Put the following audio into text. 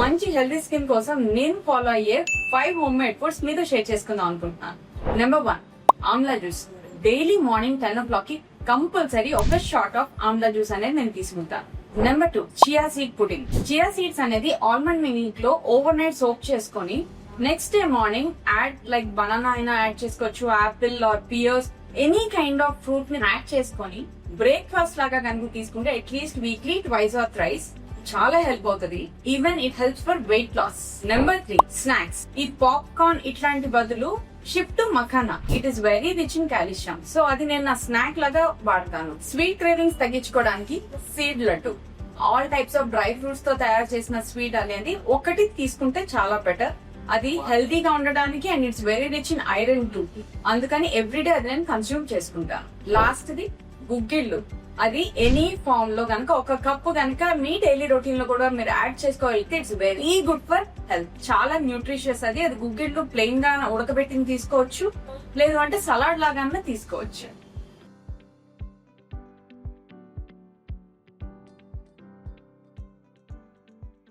మంచి healthy skin కోసం నేను ఫాలో అయ్యే 5 హోమ్ మేడ్ ఫుడ్స్ మీతో షేర్ చేసుకుందాం అనుకుంటున్నాను. Number 1, Amla juice. Daily morning 10 o'clock కి కంపల్సరీ ఒక షాట్ ఆఫ్ ఆమ్లా జ్యూస్ అనేది నేను తీసుకుంటాను. Number 2, chia seed pudding. Chia seeds అనేది ఆల్మండ్ మిల్క్ లో ఓవర్ నైట్ సోక్ చేసుకొని next day morning add like banana అయినా యాడ్ చేసుకోవచ్చు, apple or pears, any kind of fruit ని యాడ్ చేసుకొని బ్రేక్ఫాస్ట్ లాగా కనుక తీసుకుంటే at least weekly twice or thrice చాలా హెల్ప్ అవుతుంది. Even it helps for weight loss. Number 3, snacks. ఈ పాప్కార్న్ ఇట్లాంటి బదులు shift to makhana. It is very rich in calcium. So అది నేను నా స్నాక్ లాగా వాడతాను. స్వీట్ క్రేవింగ్స్ తగ్గించుకోవడానికి seed laddu, all types of dry fruits తో తయారు చేసిన స్వీట్ అనేది ఒకటి తీసుకుంటే చాలా బెటర్. అది హెల్తీగా ఉండడానికి and it's very rich in iron two. అందుకని ఎవ్రీడే అది నేను కన్స్యూమ్ చేసుకుంటాను. లాస్ట్ ది గుగ్గిళ్ళు. అది ఎనీ ఫామ్ లో గనక ఒక కప్పు గనక మీ డైలీ రొటీన్ లో కూడా మీరు యాడ్ చేసుకోగలిగితే it's very good for health. చాలా న్యూట్రిషియస్ అది. గుగ్గిళ్ళు ప్లెయిన్ గా ఉడకబెట్టిన తీసుకోవచ్చు, లేదు అంటే సలాడ్ లాగా తీసుకోవచ్చు.